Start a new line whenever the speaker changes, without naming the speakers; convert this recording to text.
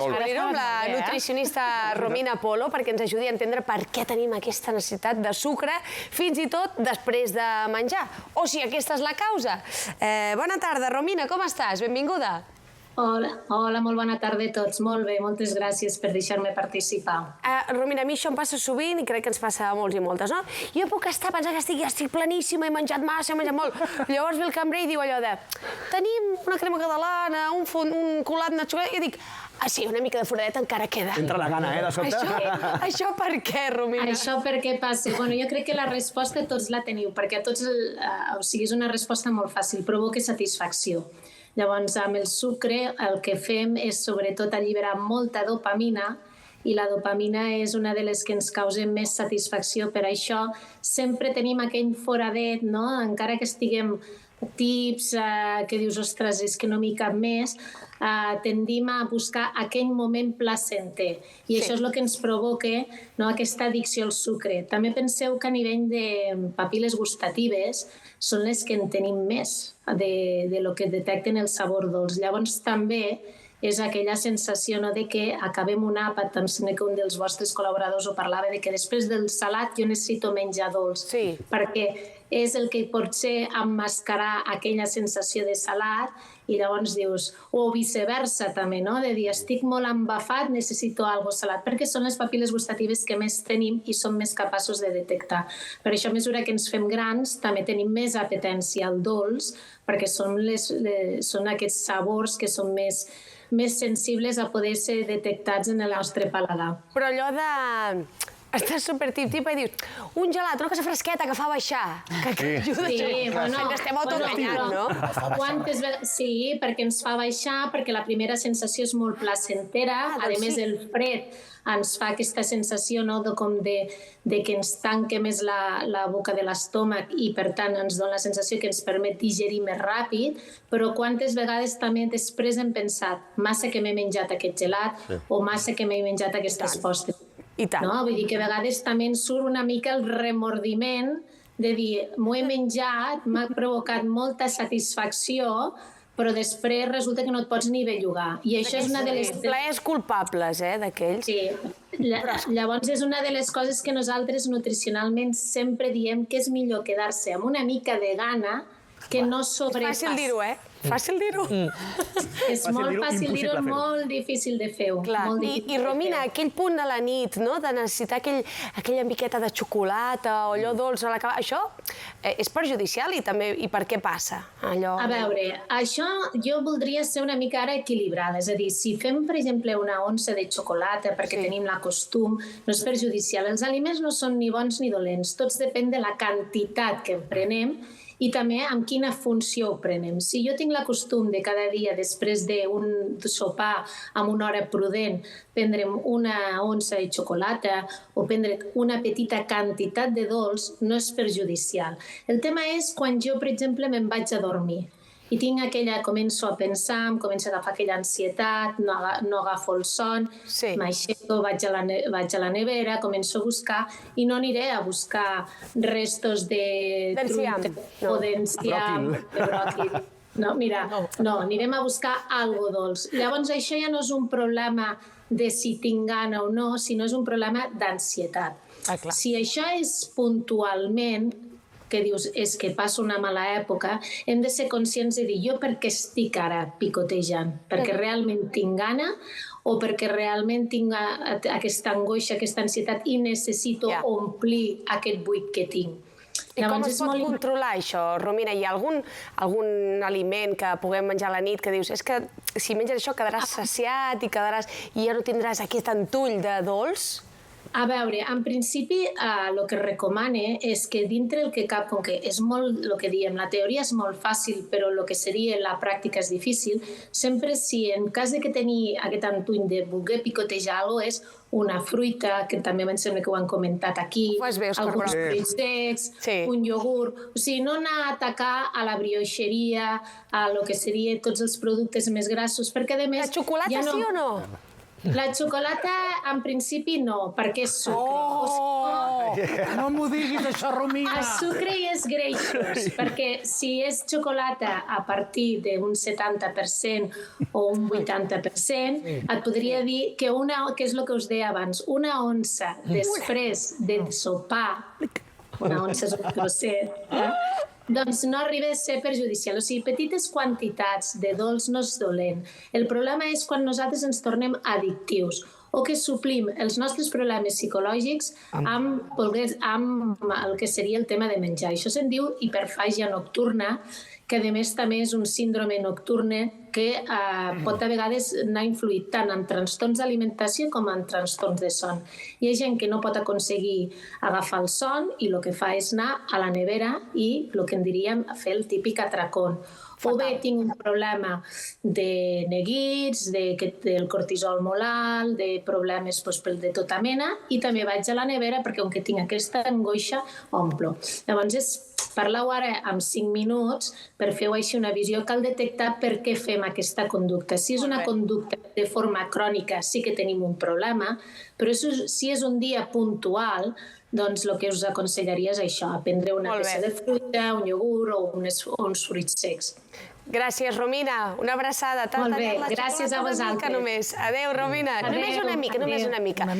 descobrir-ho amb la nutricionista Romina Polo perquè ens ajudi a entendre per què tenim aquesta necessitat de sucre fins i tot després de menjar. O si aquesta és la causa. Bona tarda, Romina, com estàs? Benvinguda.
Hola, molt bona tarda a tots. Molt bé, moltes gràcies per deixar-me participar.
Romina, a mi això em passa sovint i crec que ens passa a molts i moltes, no? Jo puc estar pensant que estic planíssima, he menjat massa, he menjat molt. Llavors ve el cambrer i diu allò de tenim una crema catalana, un colat de xocolata, i jo dic sí, una mica de foradeta encara queda.
Entra la gana, de sobte.
Això per què, Romina?
Això per què passa? Bueno, jo crec que la resposta tots la teniu, perquè a tots, o sigui, és una resposta molt fàcil, provoca satisfacció. Llavors, amb el sucre el que fem és sobretot alliberar molta dopamina i la dopamina és una de les que ens causa més satisfacció. Per això sempre tenim aquell foradet, no? Encara que estiguem tips, que dius, ostres, és que no m'hi cap més, tendim a buscar aquell moment placenter. I això és el que ens provoca aquesta addicció al sucre. També penseu que a nivell de papil·les gustatives són les que en tenim més de lo que detecten el sabor dolç. Llavors també és aquella sensació de que acabem un àpat. Em sembla que un dels vostres col·laboradors ho parlava, de que després del salat jo necessito menjar dolç.
Sí.
Perquè és el que pot ser emmascarar aquella sensació de salat i llavors dius, o viceversa també, no? De dir, estic molt embafat, necessito alguna cosa salat, perquè són les papil·les gustatives que més tenim i som més capaços de detectar. Per això, a mesura que ens fem grans, també tenim més apetència al dolç, perquè són aquests sabors que són més sensibles a poder ser detectats en el nostre paladar.
Però allò de estàs supertip-tipa i dius un gelat, una cosa fresqueta que fa baixar, que ajuda a que estem autoenganyant, no?
Sí, perquè ens fa baixar, perquè la primera sensació és molt placentera, a més el fred ens fa aquesta sensació de que ens tanca més la boca de l'estómac i per tant ens dona la sensació que ens permet digerir més ràpid, però quantes vegades també després hem pensat massa que m'he menjat aquest gelat o massa que m'he menjat aquestes postres. No? Vull dir que a vegades també ens surt una mica el remordiment de dir, m'ho he menjat, m'ha provocat molta satisfacció, però després resulta que no et pots ni bellugar. I això és una de les...
Plaers culpables, d'aquells.
Sí. Llavors és una de les coses que nosaltres nutricionalment sempre diem que és millor quedar-se amb una mica de gana que no sobrepassa.
Fàcil dir-ho, Fàcil dir-ho.
És molt fàcil dir-ho, molt difícil de fer-ho.
I Romina, aquell punt a la nit, de necessitar aquella miqueta de xocolata o allò dolç a l'acabar, això és perjudicial i per què passa?
A veure, això jo voldria ser una mica ara equilibrada, és a dir, si fem, per exemple, una onça de xocolata perquè tenim la costum, no és perjudicial. Els aliments no són ni bons ni dolents, tots depèn de la quantitat que en prenem i també amb quina funció ho prenem. Si jo tinc la costum de cada dia, després d'un sopar amb una hora prudent, prendre'm una onça de xocolata o prendre una petita quantitat de dolç, no és perjudicial. El tema és quan jo, per exemple, me'n vaig a dormir i començo a pensar, em comença a agafar aquella ansietat, no agafo el son, m'aixeco, vaig a la nevera, començo a buscar i no aniré a buscar restos de o d'enciam, de bròquil. No, mira, no, anirem a buscar algo dolç. Llavors això ja no és un problema de si tinc gana o no, sinó és un problema d'ansietat. Si això és puntualment, que dius, és que passa una mala època, hem de ser conscients de dir, jo per què estic ara picotejant? Perquè realment tinc gana o perquè realment tinc aquesta angoixa, aquesta ansietat i necessito omplir aquest buit que tinc?
I com es pot controlar això, Romina? Hi ha algun aliment que puguem menjar a la nit que dius, és que si menges això quedaràs saciat i ja no tindràs aquest antull de dolç?
A veure, en principi el que recomane és que dintre el que cap, com que és molt el que diem, la teoria és molt fàcil, però el que seria la pràctica és difícil, sempre si en cas de que tenir aquest antuny de voler picotejar alguna cosa és una fruita, que també em sembla que ho han comentat aquí, alguns fruits secs, un iogurt, o sigui, no anar a atacar a la brioixeria, a el que seria tots els productes més grassos, perquè a més...
La xocolata sí o no?
La xocolata, en principi, no, perquè és sucre.
Oh! No m'ho diguis, això, Romina!
El sucre i els greixos, perquè si és xocolata a partir d'un 70% o un 80%, et podria dir que que és el que us deia abans, una onça després de sopar, una onça és un trosset, doncs no arriba a ser perjudicial. O sigui, petites quantitats de dolç no és dolent. El problema és quan nosaltres ens tornem addictius o que suplim els nostres problemes psicològics amb el que seria el tema de menjar. Això se'n diu hiperfàgia nocturna, que a més també és un síndrome nocturne que pot a vegades anar influït tant en trastorns d'alimentació com en trastorns de son. Hi ha gent que no pot aconseguir agafar el son i el que fa és anar a la nevera i el que en diríem fer el típic atracón. O bé tinc un problema de neguits, del cortisol molt alt, de problemes de tota mena, i també vaig a la nevera perquè, com que tinc aquesta angoixa, omplo. Llavors, parleu ara en 5 minuts per fer així una visió. Cal detectar per què fem aquesta conducta. Si és una conducta de forma crònica, sí que tenim un problema, però si és un dia puntual, doncs el que us aconsellaria és això, prendre una peça de fruita, un iogurt o uns fruits secs.
Gràcies, Romina. Una abraçada.
Molt bé, gràcies a vosaltres.
Adéu, Romina. Només una mica.